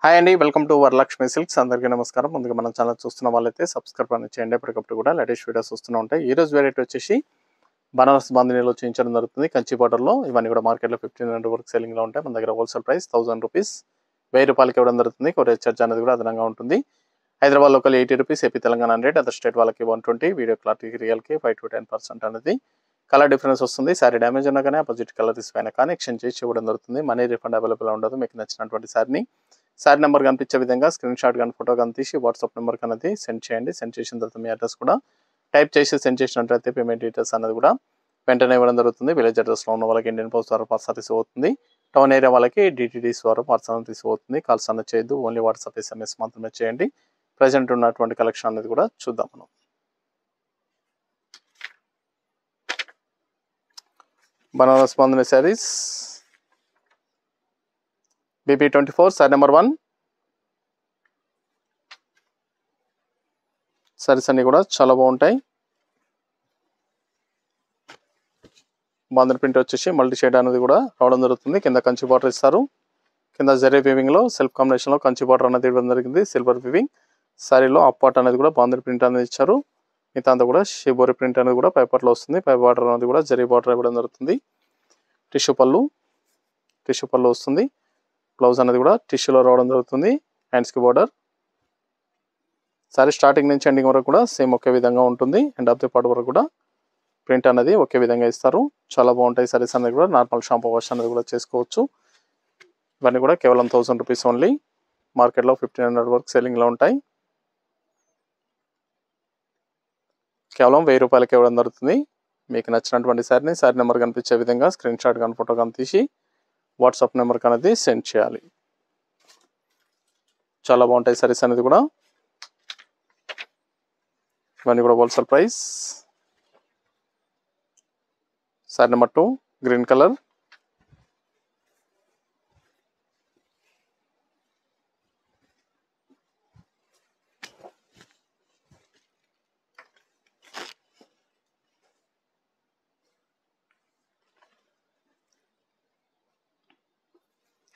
Hi అండి, welcome to Varalakshmi silks. అందరికీ నమస్కారం. ముందుగా మన ఛానల్ చూస్తున్న వాళ్ళైతే సబ్స్క్రైబ్ అని చేయండి. ఎప్పటికప్పుడు కూడా లేటెస్ట్ వీడియోస్ వస్తూనే ఉంటాయి. ఈ రోజు వెరైటీ వచ్చేసి బనారస్ బాందినీలో చూపించడం జరుగుతుంది. కంచి బార్డర్లో ఇవన్నీ కూడా మార్కెట్లో 1500 వరకు సెల్లింగ్లో ఉంటాయి. మన దగ్గర హోల్సేల్ ప్రైస్ 1000 రూపీస్, 1000 రూపాయలకి ఇవ్వడం జరుగుతుంది. కొరియర్ చార్జ్ అనేది కూడా అదనంగా ఉంటుంది. Hyderabad local 80 rupees, AP Telangana 100, other state వాళ్ళకి 120. వీడియో క్లారిటీ రియల్కి 5 to 10% అనేది కలర్ డిఫరెన్స్ వస్తుంది. సారీ డ్యామేజ్ ఉన్నా కానీ అపోజిట్ కలర్ తీసుకుపోయినా కానీ ఎక్స్చేంజ్ చేసి ఇవ్వడం జరుగుతుంది. మనీ రిఫండ్ అవైలబుల్ ఉండదు. మీకు నచ్చినటువంటి సారీ నెంబర్ కనిపించే విధంగా స్క్రీన్ షాట్ కానీ ఫోటో కానీ తీసి వాట్సాప్ నెంబర్ అనేది సెండ్ చేయండి. సెండ్ చేసిన తర్వాత మీ అడ్రస్ కూడా టైప్ చేసి సెండ్ చేసినట్లయితే పేమెంట్ డీటెయిల్స్ అనేది కూడా వెంటనే ఇవ్వడం జరుగుతుంది. విలేజ్ అడ్రస్లో ఉన్న వాళ్ళకి ఇండియన్ పోస్ట్ ద్వారా పార్సల్ తీసుకుపోతుంది. టౌన్ ఏరియా వాళ్ళకి డిటిడిస్ ద్వారా పార్సల్ తీసుకుపోతుంది. కాల్స్ అనేది చేయొద్దు, ఓన్లీ వాట్సాప్ SMS మాత్రమే చేయండి. ప్రజెంట్ ఉన్నటువంటి కలెక్షన్ అనేది కూడా చూద్దాం మనం. Banaras bandhani saris BP24 sorry number 1. Saris అన్ని కూడా చాలా బాగుంటాయి. బాందిని ప్రింట్ వచ్చేసి మల్టీ షేడ్ అనేది కూడా రావడం జరుగుతుంది. కింద కంచి బార్డర్ ఇస్తారు. కింద జరీ వీవింగ్ లో సెల్ఫ్ కాంబినేషన్ లో కంచి బార్డర్ అనేది ఇవ్వడం జరిగింది. సిల్వర్ వీవింగ్ సారీలో అప్పాట్ అనేది కూడా బాందిని ప్రింట్ అనేది ఇచ్చారు. మిగతా అంతా కూడా షిబోరి ప్రింట్ అనేది కూడా పైపాట్లో వస్తుంది. పై బార్డర్ అనేది కూడా జరీ బార్డర్ ఇవ్వడం జరుగుతుంది. టిష్యూ పళ్ళు వస్తుంది. బ్లౌజ్ అనేది కూడా టిష్యూలో రావడం జరుగుతుంది. హ్యాండ్స్కి బార్డర్. సారీ స్టార్టింగ్ నుంచి ఎండింగ్ వరకు కూడా సేమ్ ఒకే విధంగా ఉంటుంది. ఎండ్ ఆఫ్ ది పార్ట్ వరకు కూడా ప్రింట్ అనేది ఒకే విధంగా ఇస్తారు. చాలా బాగుంటాయి సారీస్ అనేది కూడా. నార్మల్ షాంపూ వాష్ అనేది కూడా చేసుకోవచ్చు. ఇవన్నీ కూడా కేవలం 1000 రూపీస్ ఓన్లీ. మార్కెట్లో 1500 వరకు సెల్లింగ్లో ఉంటాయి. కేవలం 1000 రూపాయలకి ఇవ్వడం జరుగుతుంది. మీకు నచ్చినటువంటి సారీ నెంబర్ కనిపించే విధంగా స్క్రీన్ షాట్ కానీ ఫోటో కానీ తీసి వాట్సాప్ నెంబర్కి అనేది సెండ్ చేయాలి. చాలా బాగుంటాయి సారీస్ అనేది కూడా. ఇవన్నీ కూడా wholesale price. Sorry number 2 green colour.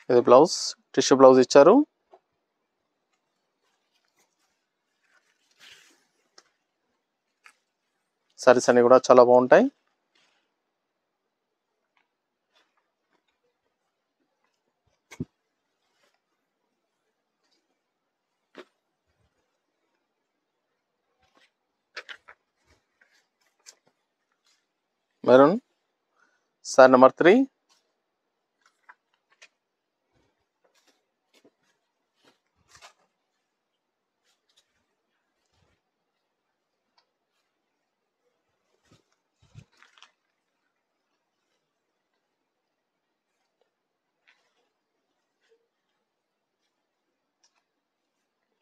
ఇది బ్లౌజ్, టిష్యూ బ్లౌజ్ ఇచ్చారు. సారీస్ అన్ని కూడా చాలా బాగుంటాయి. Maroon. Sorry number 3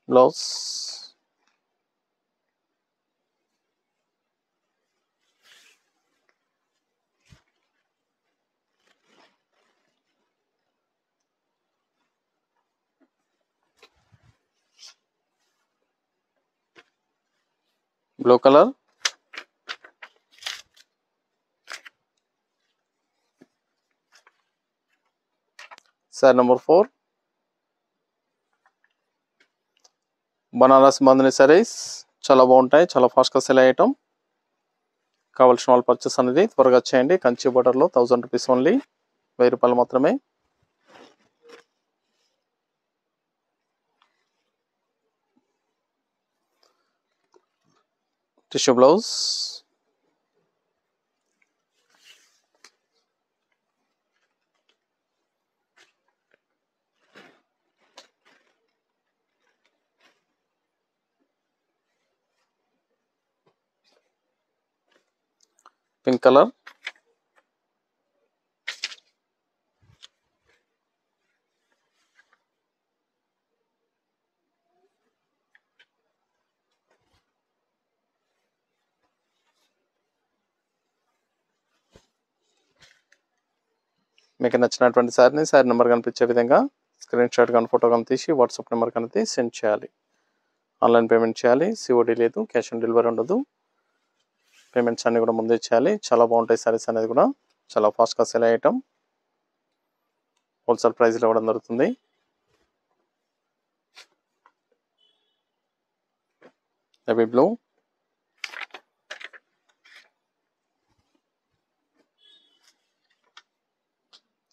blouse. Blue colour. Sorry number 4 Banaras bandhani saris చాలా బాగుంటాయి. చాలా ఫాస్ట్గా సెల్ అయ్యటం. కావాల్సిన వాళ్ళు పర్చేస్ అనేది త్వరగా చేయండి. కంచి బార్డర్లో 1000 రూపీస్ ఓన్లీ, 1000 రూపాయలు మాత్రమే. Tissue blouse. Pink colour. మీకు నచ్చినటువంటి సారీ నెంబర్ కనిపించే విధంగా స్క్రీన్ షాట్ కానీ ఫోటో కానీ తీసి వాట్సాప్ నెంబర్ అనేది సెండ్ చేయాలి. ఆన్లైన్ పేమెంట్ చేయాలి. సిఓడి లేదు, క్యాష్ ఆన్ డెలివరీ ఉండదు. పేమెంట్స్ అన్నీ కూడా ముందే చేయాలి. చాలా బాగుంటాయి సారీస్ అనేది కూడా. చాలా ఫాస్ట్గా సెల్ అయ్యటం. హోల్సేల్ ప్రైస్లో ఇవ్వడం జరుగుతుంది. Navy blue,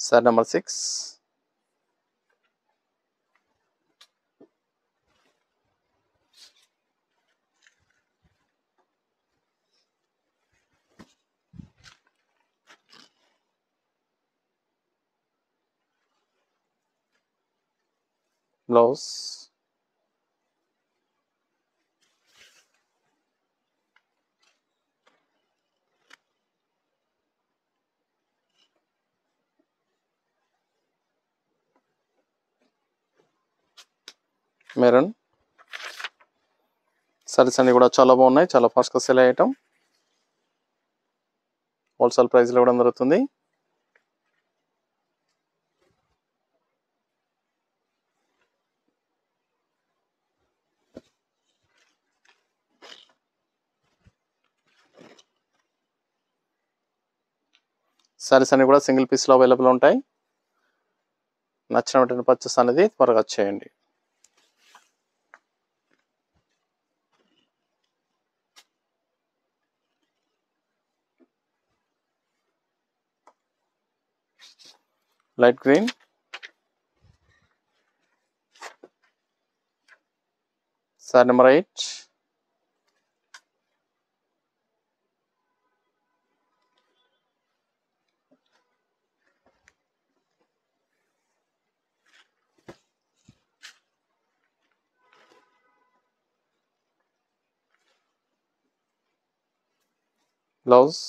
sorry number 6, blouse, maroon. Saris అన్ని కూడా చాలా బాగున్నాయి, చాలా ఫాస్ట్గా సేల్ అయ్యే ఐటమ్. హోల్సేల్ ప్రైస్లో ఇవ్వడం జరుగుతుంది. సారీస్ అన్ని కూడా సింగిల్ పీస్లో అవైలబుల్ ఉంటాయి. నచ్చిన వెంటనే పర్చేస్ అనేది త్వరగా చేయండి. Light green, sorry number 8, blouse,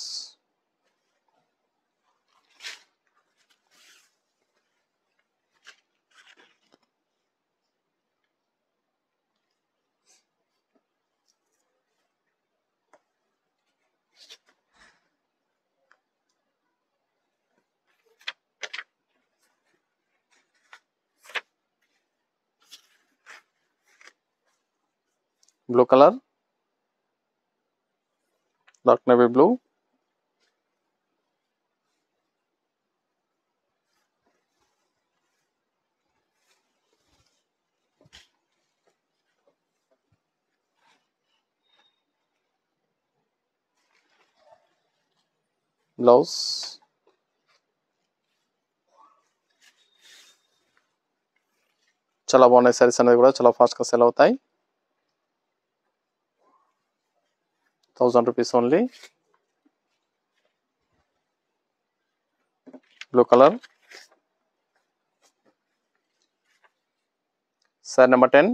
blue colour, dark navy blue, blouse, చాలా బాగున్నాయి. సారీస్ అనేది కూడా చాలా ఫాస్ట్గా సెల్ అవుతాయి. 1000 rupees only. Blue colour, sorry number 10,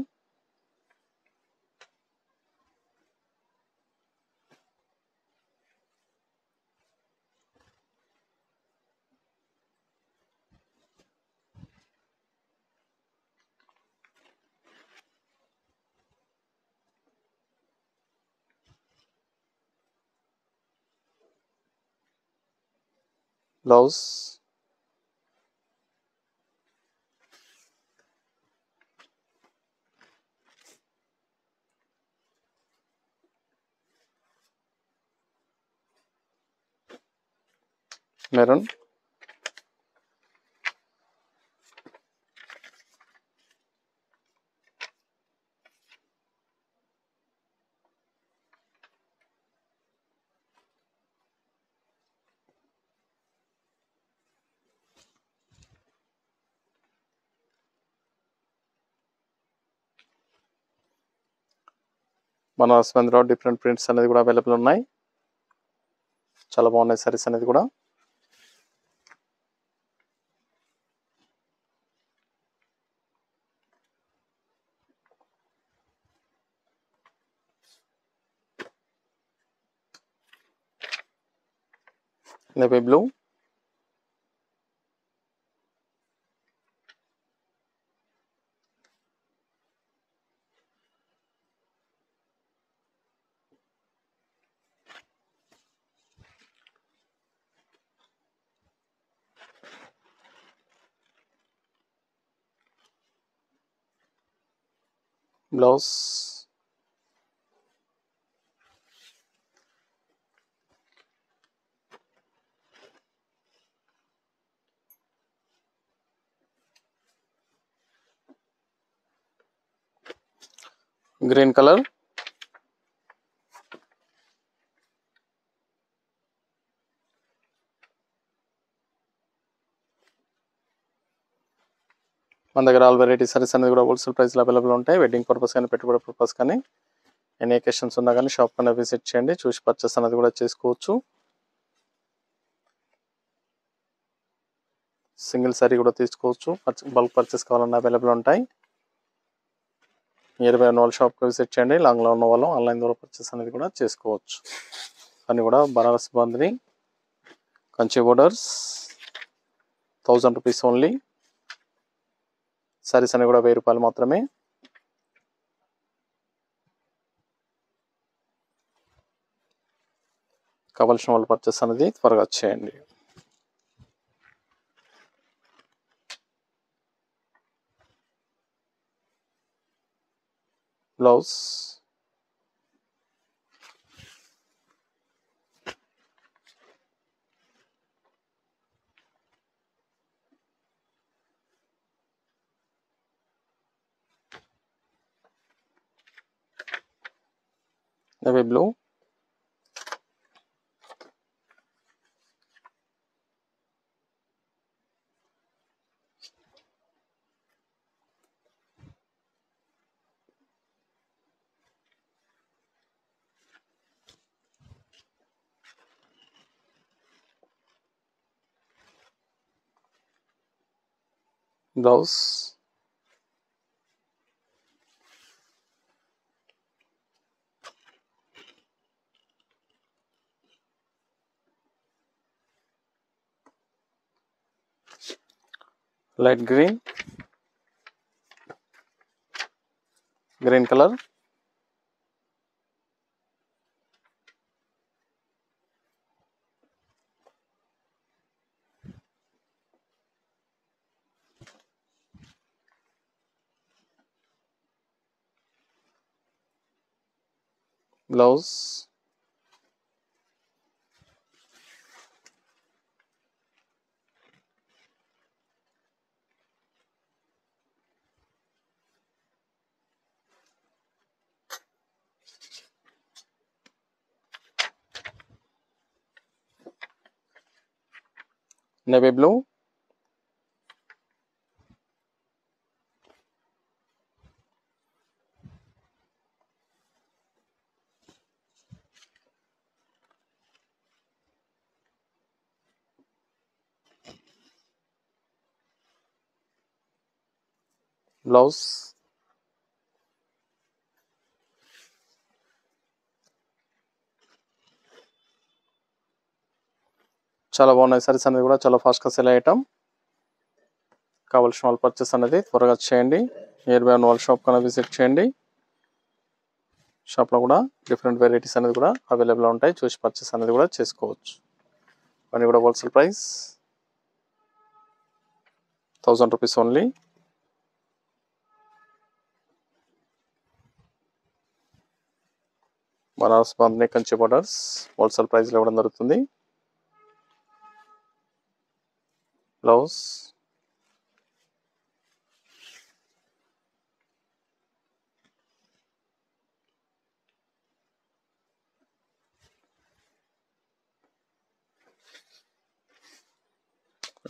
blouse, maroon, మన స్పెంద్లో డిఫరెంట్ ప్రింట్స్ అనేది కూడా అవైలబుల్ ఉన్నాయి. చాలా బాగున్నాయి సారీస్ అనేది కూడా. Navy blue, blouse, green colour, మన దగ్గర ఆల్ వెరైటీ సారీస్ అనేది కూడా హోల్సేల్ ప్రైస్లో అవైలబుల్ ఉంటాయి. వెడ్డింగ్ పర్పస్ కానీ పెట్టుబడి పర్పస్ కానీ ఎనీ అకేషన్స్ ఉన్నా కానీ షాప్ కన్నా విజిట్ చేయండి, చూసి పర్చేస్ అనేది కూడా చేసుకోవచ్చు. సింగిల్ సారీ కూడా తీసుకోవచ్చు, బల్క్ పర్చేస్ కావాలన్నా అవైలబుల్ ఉంటాయి. నియర్ బై ఉన్న వాళ్ళు షాప్కి విజిట్ చేయండి, లాంగ్లో ఉన్న వాళ్ళు ఆన్లైన్ ద్వారా పర్చేస్ అనేది కూడా చేసుకోవచ్చు. కానీ కూడా Banaras bandhani Kanchi borders 1000 rupees only. Saris అనేవి కూడా 1000 రూపాయలు మాత్రమే. కావాల్సిన వాళ్ళు పర్చేస్ అనేది త్వరగా చేయండి. Blouse navy blue, blouse light green colour, blouse navy blue, blouse చాలా బాగున్నాయి. సారీస్ అనేది కూడా చాలా ఫాస్ట్గా సెల్ అయ్యటం. కావాల్సిన వాళ్ళు పర్చేస్ అనేది త్వరగా చేయండి. నియర్ బై ఉన్న వాళ్ళ షాప్ కన్నా విజిట్ చేయండి. షాప్లో కూడా డిఫరెంట్ వెరైటీస్ అనేది కూడా అవైలబుల్ ఉంటాయి, చూసి పర్చేస్ అనేది కూడా చేసుకోవచ్చు. అన్నీ కూడా wholesale price 1000 rupees only. Banaras bandhani Kanchi borders wholesale ప్రైస్లో ఇవ్వడం జరుగుతుంది. Blouse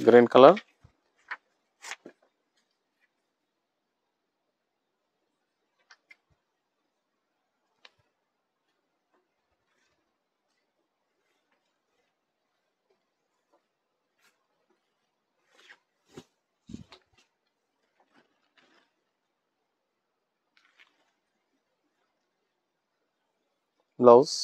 green colour, blouse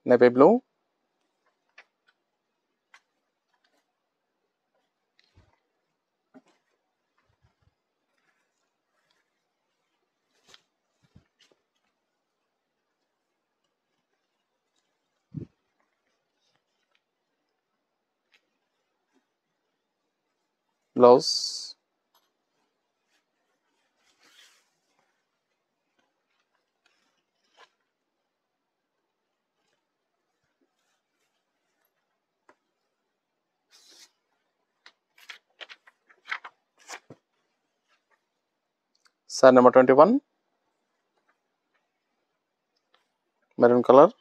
navy blue, blouse sorry number 21 maroon colour,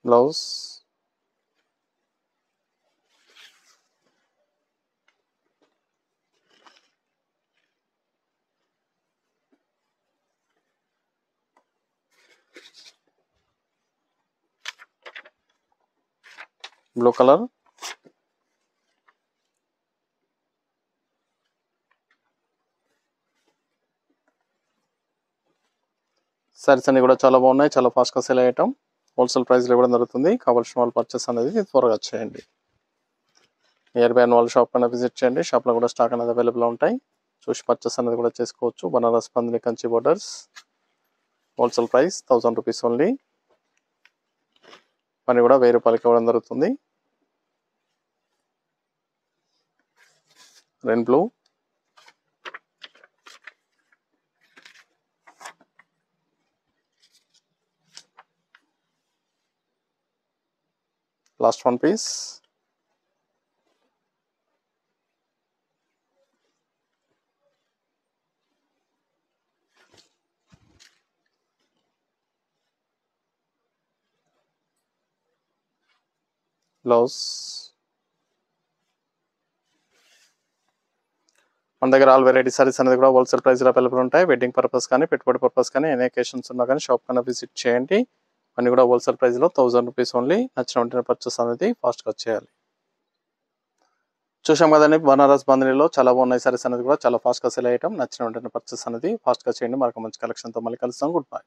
blouse, blue colour, saris అన్ని కూడా చాలా బాగున్నాయి, చాలా ఫాస్ట్గా సేల్ అయ్యటం. హోల్సేల్ ప్రైస్లో ఇవ్వడం జరుగుతుంది. కావాల్సిన వాళ్ళు పర్చేస్ అనేది త్వరగా చేయండి. నియర్ బై వాళ్ళ షాప్ కన్నా విజిట్ చేయండి. షాప్లో కూడా స్టాక్ అనేది అవైలబుల్ ఉంటాయి. చూసి పర్చేస్ అనేది కూడా చేసుకోవచ్చు. Banaras bandhani Kanchi borders wholesale price 1000 rupees only. పని కూడా 1000 రూపాయలకి ఇవ్వడం జరుగుతుంది. Rain blue, last one piece, blouse. మన దగ్గర ఆల్ వెరైటీ సారీస్ అనేది కూడా హోల్సేల్ ప్రైస్లో అవైలబుల్ ఉంటాయి. వెడ్డింగ్ పర్పస్ కానీ, పెట్టుబడి పర్పస్ కానీ, ఎనీ అకేషన్స్ ఉన్నా కానీ షాప్ కన్నా విజిట్ చేయండి. అన్ని కూడా హోల్సేల్ ప్రైస్లో 1000 రూపీస్ ఓన్లీ. నచ్చిన వెంటనే పర్చేస్ అనేది ఫాస్ట్గా చేయాలి. చూసాం కదండి, బనారస్ బందినిలో చాలా బాగున్నాయి సారీస్ అనేది కూడా చాలా ఫాస్ట్గా సేల్ అయ్యటం. నచ్చిన వెంటనే పర్చేస్ అనేది ఫాస్ట్గా చేయండి. మరొక మంచి కలెక్షన్తో మళ్ళీ కలుస్తాం. Good bye.